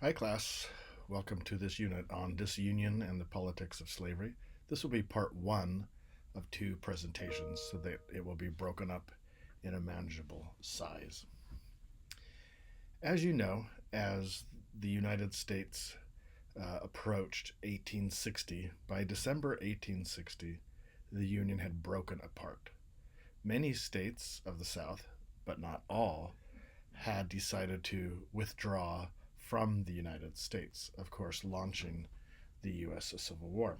Hi, class. Welcome to this unit on disunion and the politics of slavery. This will be part one of two presentations so that it will be broken up in a manageable size. As you know, as the United States approached 1860, by December 1860, the Union had broken apart. Many states of the South, but not all, had decided to withdraw from the United States, of course, launching the U.S. Civil War.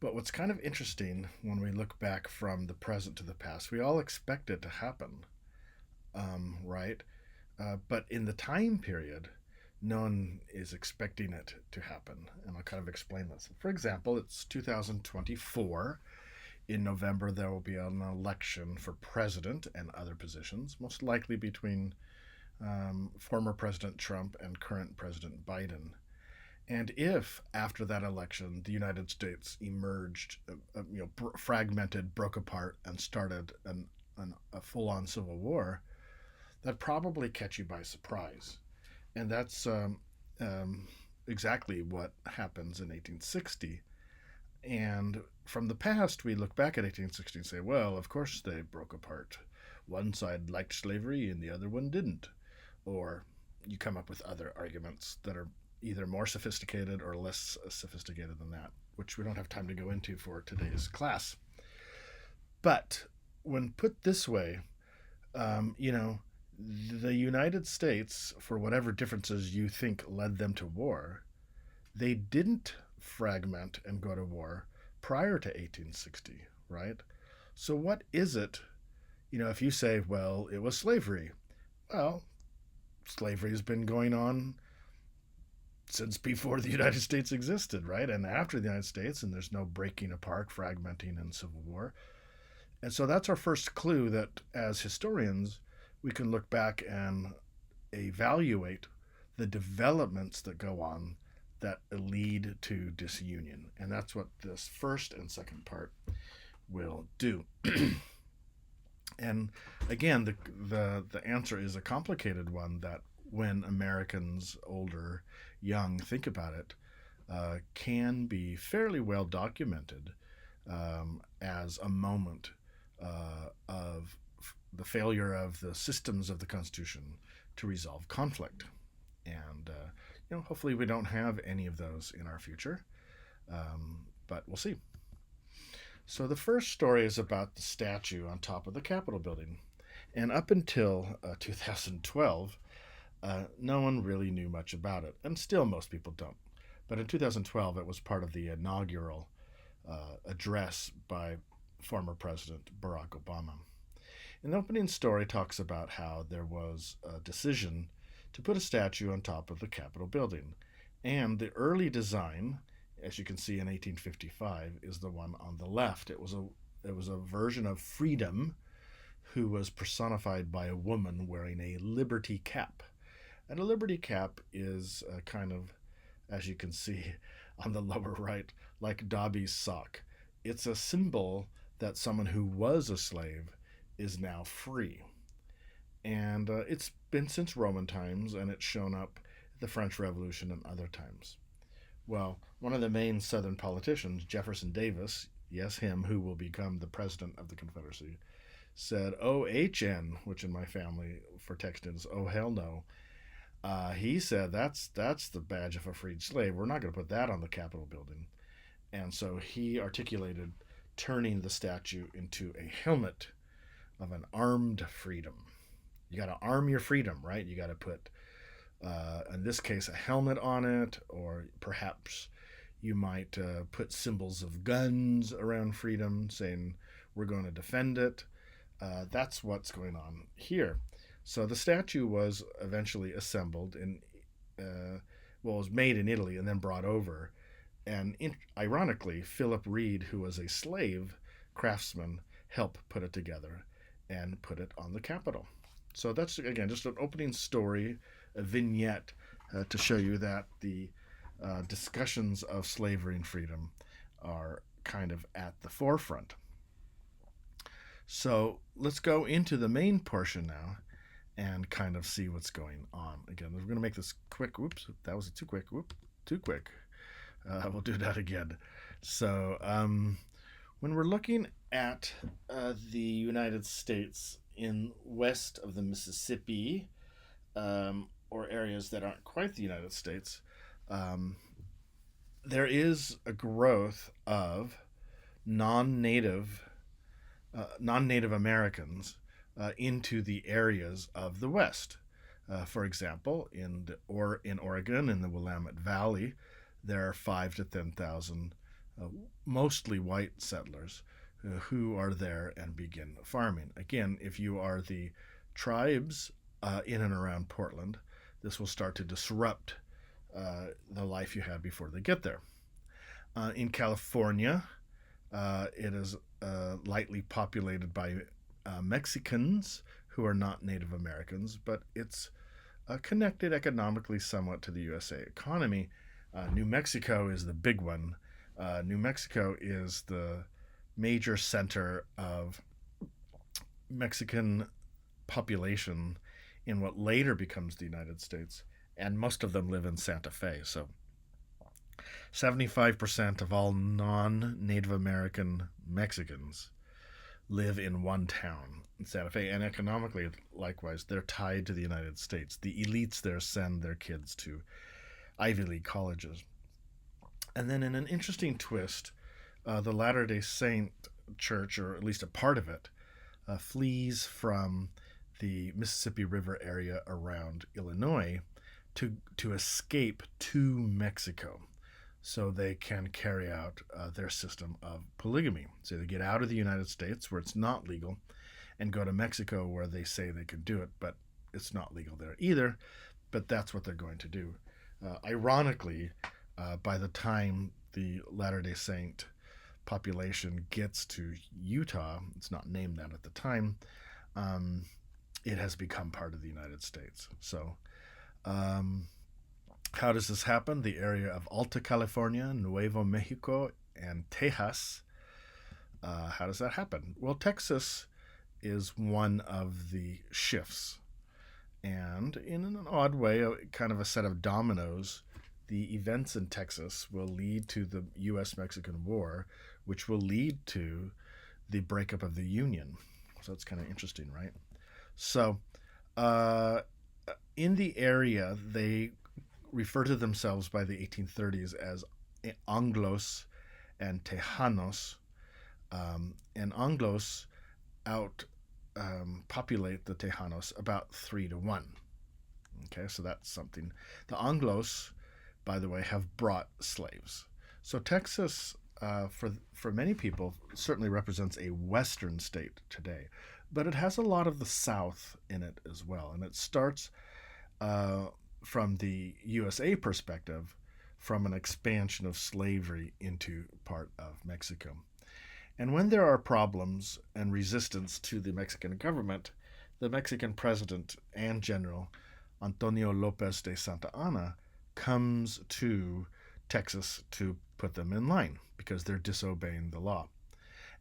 But what's kind of interesting when we look back from the present to the past, we all expect it to happen, right? But in the time period, no one is expecting it to happen. And I'll kind of explain this. For example, it's 2024. In November, there will be an election for president and other positions, most likely between former President Trump and current President Biden. And if after that election the United States emerged, fragmented, broke apart, and started a full-on civil war, that'd probably catch you by surprise. And that's exactly what happens in 1860. And from the past, we look back at 1860 and say, well, of course they broke apart. One side liked slavery and the other one didn't. Or you come up with other arguments that are either more sophisticated or less sophisticated than that, which we don't have time to go into for today's class. But when put this way, the United States, for whatever differences you think led them to war, they didn't fragment and go to war prior to 1860, right? So what is it, if you say, well, it was slavery, well, slavery has been going on since before the United States existed, right? And after the United States, and there's no breaking apart, fragmenting, and civil war. And so that's our first clue that as historians, we can look back and evaluate the developments that go on that lead to disunion. And that's what this first and second part will do. And again, the answer is a complicated one that when Americans, older, young, think about it, can be fairly well documented as a moment of the failure of the systems of the Constitution to resolve conflict. And, hopefully we don't have any of those in our future, but we'll see. So the first story is about the statue on top of the Capitol building. And up until 2012, no one really knew much about it, and still most people don't. But in 2012, it was part of the inaugural address by former President Barack Obama. And the opening story talks about how there was a decision to put a statue on top of the Capitol building. And the early design, as you can see in 1855, is the one on the left. It was a version of Freedom who was personified by a woman wearing a liberty cap. And a liberty cap is kind of, as you can see on the lower right, like Dobby's sock. It's a symbol that someone who was a slave is now free. And it's been since Roman times, and it's shown up at the French Revolution and other times. Well, one of the main Southern politicians, Jefferson Davis, yes, him, who will become the president of the Confederacy, said, OHN, which in my family for text is, oh, hell no. He said, that's the badge of a freed slave. We're not going to put that on the Capitol building. And so he articulated turning the statue into a helmet of an armed freedom. You got to arm your freedom, right? You got to put, in this case, a helmet on it, or perhaps you might put symbols of guns around freedom, saying we're going to defend it. That's what's going on here. So the statue was eventually assembled in, was made in Italy and then brought over. And ironically, Philip Reed, who was a slave craftsman, helped put it together and put it on the Capitol. So that's, again, just an opening story, a vignette to show you that the discussions of slavery and freedom are kind of at the forefront. So let's go into the main portion now and kind of see what's going on. Again, we're going to make this quick. Whoops, that was too quick. Whoop, too quick. We'll do that again. So, when we're looking at the United States in west of the Mississippi, or areas that aren't quite the United States, um, there is a growth of non-native non-native Americans into the areas of the West. For example, in Oregon, in the Willamette Valley, there are 5 to 10,000 mostly white settlers who are there and begin farming. Again, if you are the tribes in and around Portland, this will start to disrupt the life you had before they get there. In California, it is lightly populated by Mexicans who are not Native Americans, but it's connected economically somewhat to the USA economy. New Mexico is the big one. New Mexico is the major center of Mexican population in what later becomes the United States, and most of them live in Santa Fe. So 75% of all non-Native American Mexicans live in one town in Santa Fe, and economically, likewise, they're tied to the United States. The elites there send their kids to Ivy League colleges. And then in an interesting twist, the Latter-day Saint Church, or at least a part of it, flees from the Mississippi River area around Illinois to escape to Mexico, so they can carry out their system of polygamy. So they get out of the United States, where it's not legal, and go to Mexico, where they say they can do it, but it's not legal there either. But that's what they're going to do. Ironically, by the time the Latter-day Saint population gets to Utah, it's not named that at the time, it has become part of the United States. So how does this happen? The area of Alta California, Nuevo Mexico, and Tejas. How does that happen? Well, Texas is one of the shifts. And in an odd way, kind of a set of dominoes, the events in Texas will lead to the U.S.-Mexican War, which will lead to the breakup of the Union. So it's kind of interesting, right? So in the area, they refer to themselves by the 1830s as Anglos and Tejanos. And Anglos populate the Tejanos about 3-1. Okay, so that's something. The Anglos, by the way, have brought slaves. So Texas, for many people, certainly represents a western state today, but it has a lot of the South in it as well. And it starts from the USA perspective, from an expansion of slavery into part of Mexico. And when there are problems and resistance to the Mexican government, the Mexican president and general, Antonio Lopez de Santa Anna, comes to Texas to put them in line because they're disobeying the law.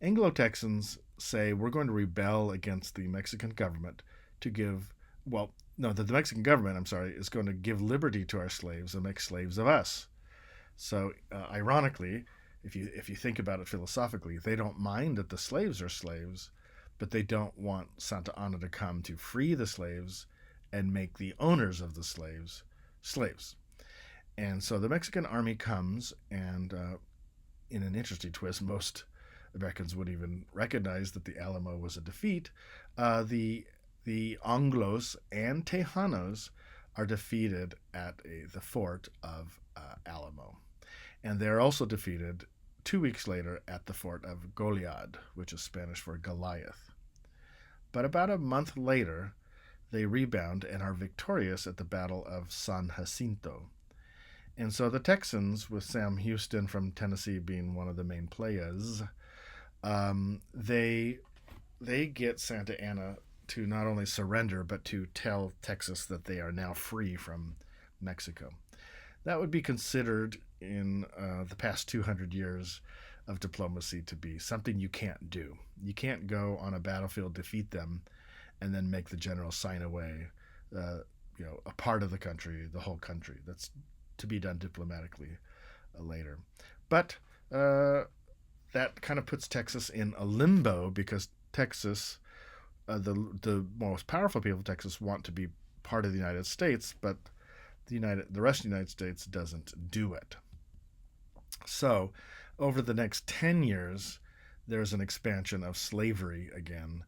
Anglo-Texans say, we're going to rebel against the Mexican government to give, well, no, the Mexican government, I'm sorry, is going to give liberty to our slaves and make slaves of us. So, ironically, if you think about it philosophically, they don't mind that the slaves are slaves, but they don't want Santa Anna to come to free the slaves and make the owners of the slaves slaves. And so the Mexican army comes, and in an interesting twist, most Americans wouldn't even recognize that the Alamo was a defeat. The Anglos and Tejanos are defeated at the fort of Alamo. And they're also defeated 2 weeks later at the fort of Goliad, which is Spanish for Goliath. But about a month later, they rebound and are victorious at the Battle of San Jacinto. And so the Texans, with Sam Houston from Tennessee being one of the main players, they get Santa Anna to not only surrender, but to tell Texas that they are now free from Mexico. That would be considered in the past 200 years of diplomacy to be something you can't do. You can't go on a battlefield, defeat them, and then make the general sign away, a part of the country, the whole country. That's to be done diplomatically later. But that kind of puts Texas in a limbo because Texas, the most powerful people of Texas want to be part of the United States, but the rest of the United States doesn't do it. So, over the next 10 years, there's an expansion of slavery again,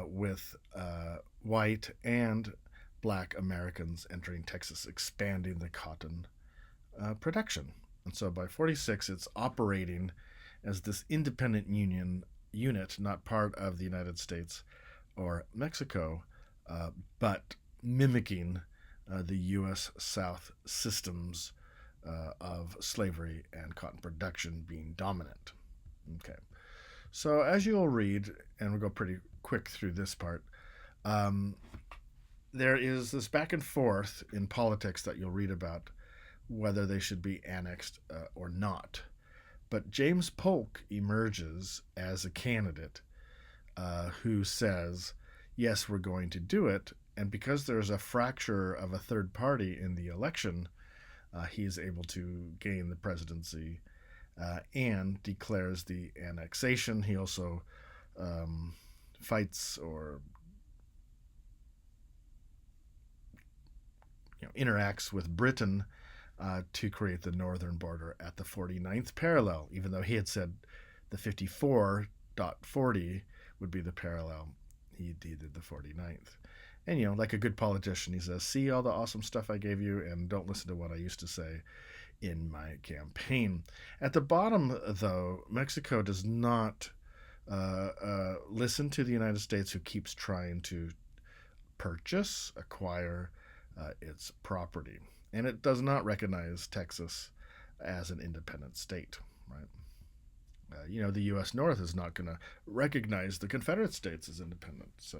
with white and black Americans entering Texas, expanding the cotton production. And so by 46, it's operating as this independent unit, not part of the United States or Mexico, but mimicking the U.S. South systems of slavery and cotton production being dominant. Okay. So as you'll read, and we'll go pretty quick through this part, there is this back and forth in politics that you'll read about whether they should be annexed or not. But James Polk emerges as a candidate who says, yes, we're going to do it. And because there's a fracture of a third party in the election, he's able to gain the presidency and declares the annexation. He also fights or interacts with Britain to create the northern border at the 49th parallel, even though he had said the 54.40 would be the parallel. He did the 49th. And, like a good politician, he says, see all the awesome stuff I gave you and don't listen to what I used to say in my campaign. At the bottom, though, Mexico does not listen to the United States, who keeps trying to acquire its property. And it does not recognize Texas as an independent state, right? The U.S. North is not going to recognize the Confederate States as independent, so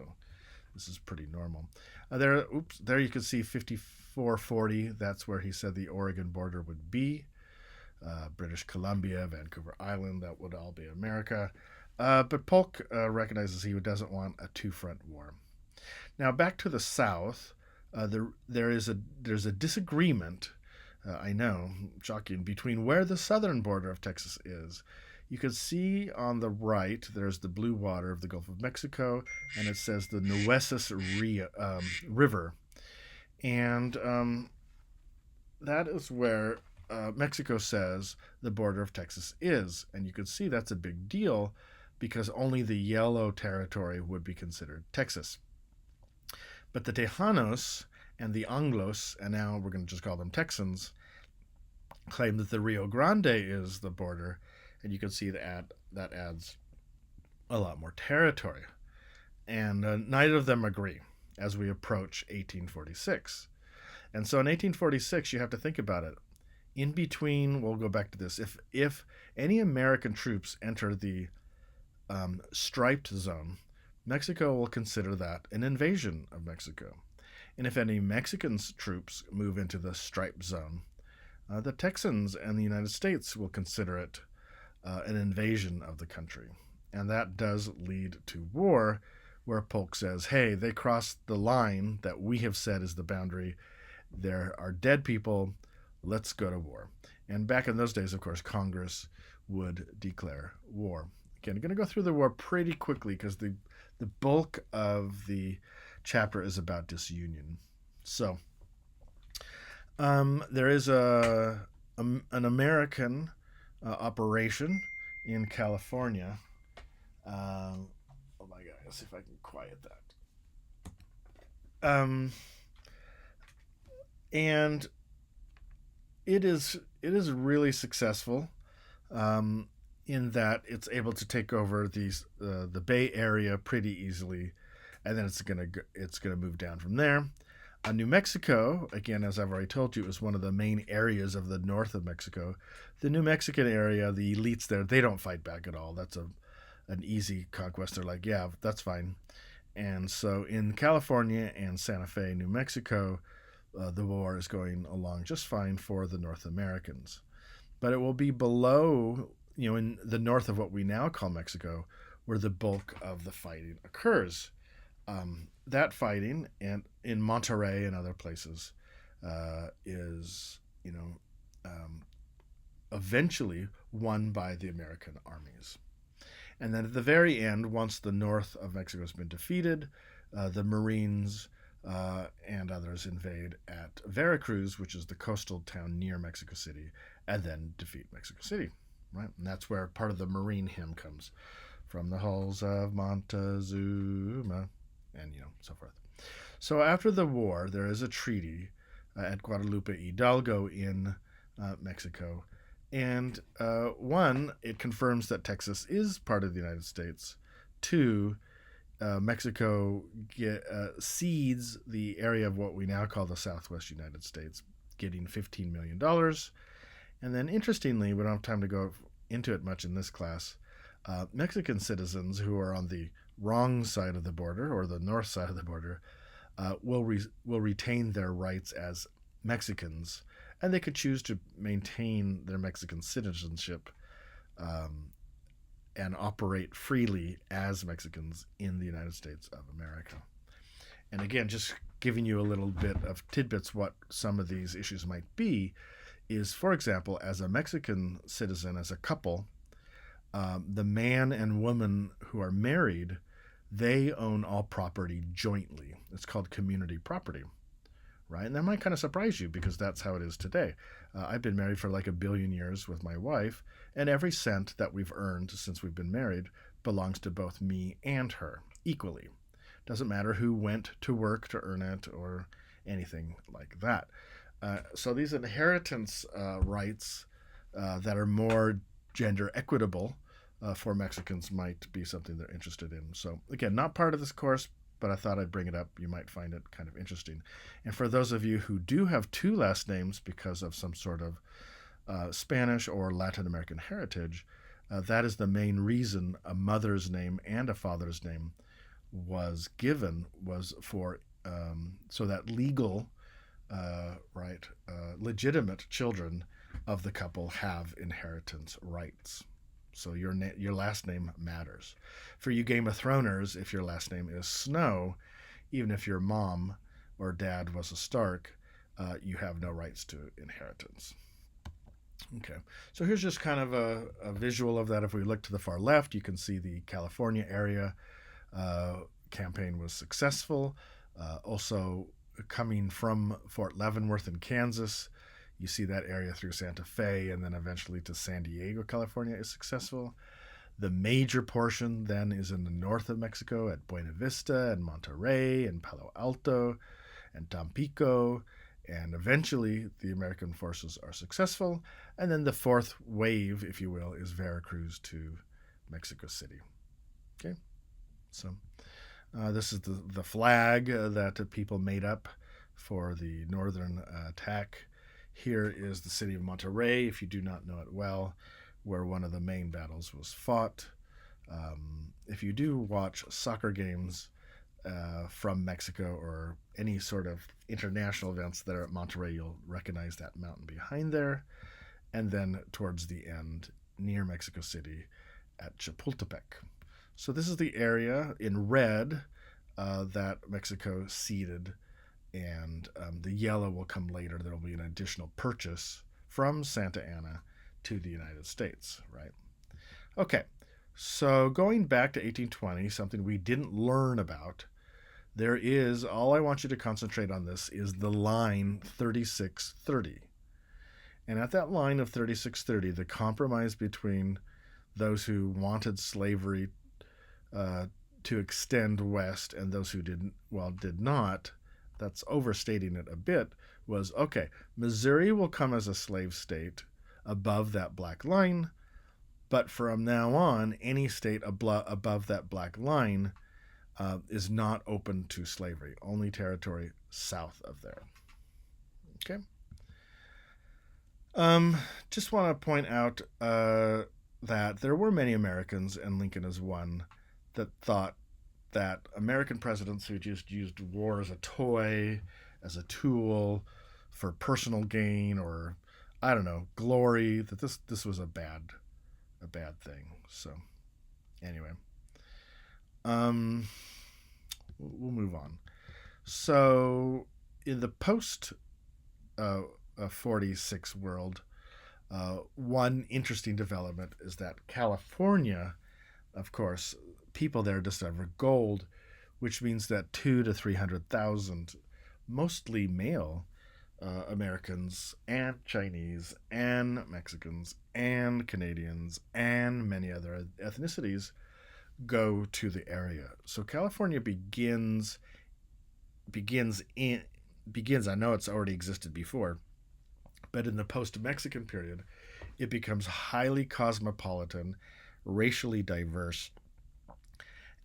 this is pretty normal. There you can see 5440. That's where he said the Oregon border would be. British Columbia, Vancouver Island, that would all be America. But Polk recognizes he doesn't want a two-front war. Now back to the South, there's a disagreement. I know, shocking, between where the southern border of Texas is. You can see on the right, there's the blue water of the Gulf of Mexico, and it says the Nueces River. And that is where Mexico says the border of Texas is. And you can see that's a big deal because only the yellow territory would be considered Texas. But the Tejanos and the Anglos, and now we're going to just call them Texans, claim that the Rio Grande is the border. And you can see that adds a lot more territory. And neither of them agree as we approach 1846. And so in 1846, you have to think about it. In between, we'll go back to this. If any American troops enter the striped zone, Mexico will consider that an invasion of Mexico. And if any Mexican troops move into the striped zone, the Texans and the United States will consider it an invasion of the country. And that does lead to war, where Polk says, hey, they crossed the line that we have said is the boundary. There are dead people. Let's go to war. And back in those days, of course, Congress would declare war. Again, I'm going to go through the war pretty quickly because the bulk of the chapter is about disunion. So there is an American operation in California. Oh my God, let's see if I can quiet that. And it is really successful in that it's able to take over the Bay Area pretty easily, and then it's gonna move down from there. New Mexico, again, as I've already told you, is one of the main areas of the north of Mexico. The New Mexican area, the elites there, they don't fight back at all. That's an easy conquest. They're like, yeah, that's fine. And so in California and Santa Fe, New Mexico, the war is going along just fine for the North Americans. But it will be below, in the north of what we now call Mexico, where the bulk of the fighting occurs. That fighting and in Monterrey and other places is, um, eventually won by the American armies. And then at the very end, once the north of Mexico has been defeated, the Marines and others invade at Veracruz, which is the coastal town near Mexico City, and then defeat Mexico City. Right, and that's where part of the Marine hymn comes from, the halls of Montezuma, and so forth. So after the war, there is a treaty at Guadalupe Hidalgo in Mexico, and one, it confirms that Texas is part of the United States. Two, Mexico cedes the area of what we now call the Southwest United States, getting $15 million. And then, interestingly, we don't have time to go into it much in this class. Mexican citizens who are on the wrong side of the border or the north side of the border will retain their rights as Mexicans, and they could choose to maintain their Mexican citizenship and operate freely as Mexicans in the United States of America. And again, just giving you a little bit of tidbits what some of these issues might be is, for example, as a Mexican citizen, as a couple, the man and woman who are married, they own all property jointly. It's called community property, right? And that might kind of surprise you because that's how it is today. I've been married for like 1 billion years with my wife, and every cent that we've earned since we've been married belongs to both me and her equally. Doesn't matter who went to work to earn it or anything like that. So these inheritance rights that are more gender equitable for Mexicans might be something they're interested in. So again, not part of this course, but I thought I'd bring it up. You might find it kind of interesting. And for those of you who do have two last names because of some sort of Spanish or Latin American heritage, that is the main reason a mother's name and a father's name was given, was for so that legal legitimate children of the couple have inheritance rights. So your last name matters. For you Game of Throners, if your last name is Snow, even if your mom or dad was a Stark, you have no rights to inheritance. Okay, so here's just kind of a visual of that. If we look to the far left, you can see the California area campaign was successful. Also, coming from Fort Leavenworth in Kansas, you see that area through Santa Fe and then eventually to San Diego, California is successful. The major portion then is in the north of Mexico at Buena Vista and Monterrey and Palo Alto and Tampico, and eventually the American forces are successful. And then the fourth wave, if you will, is Veracruz to Mexico City. Okay, so this is the flag that people made up for the northern attack. Here is the city of Monterrey, if you do not know it well, where one of the main battles was fought. If you do watch soccer games from Mexico or any sort of international events that are at Monterrey, you'll recognize that mountain behind there. And then towards the end, near Mexico City at Chapultepec. So this is the area in red that Mexico ceded, and the yellow will come later. There will be an additional purchase from Santa Anna to the United States, right? Okay, so going back to 1820, something we didn't learn about, there is, all I want you to concentrate on this, is the line 3630. And at that line of 3630, the compromise between those who wanted slavery to extend west and those who did not, that's overstating it a bit, was, okay, Missouri will come as a slave state above that black line, but from now on, any state above that black line is not open to slavery, only territory south of there. Okay. Just want to point out that there were many Americans, and Lincoln is one, that thought that American presidents who just used war as a toy, as a tool for personal gain or, I don't know, glory, that this was a bad thing. So anyway, We'll move on. So, in the post uh, 46 world, one interesting development is that California, of course, people there discover gold, which means that 2 to 300,000, mostly male Americans and Chinese and Mexicans and Canadians and many other ethnicities go to the area. So California begins in begins. I know it's already existed before, but in the post-Mexican period, it becomes highly cosmopolitan, racially diverse,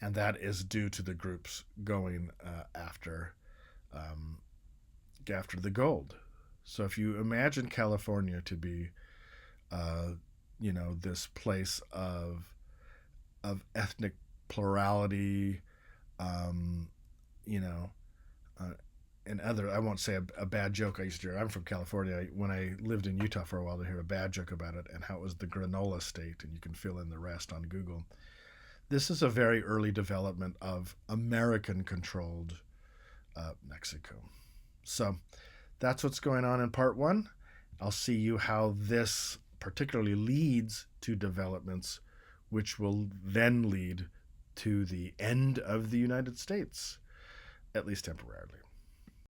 and that is due to the groups going um, after the gold. So if you imagine California to be, uh, this place of ethnic plurality, um, you know, uh, and other. I won't say a bad joke I used to hear. I'm from California. When I lived in Utah for a while, to hear a bad joke about it and how it was the granola state, and you can fill in the rest on Google. This is a very early development of American-controlled Mexico. So that's what's going on in part one. I'll see you how this particularly leads to developments which will then lead to the end of the United States, at least temporarily.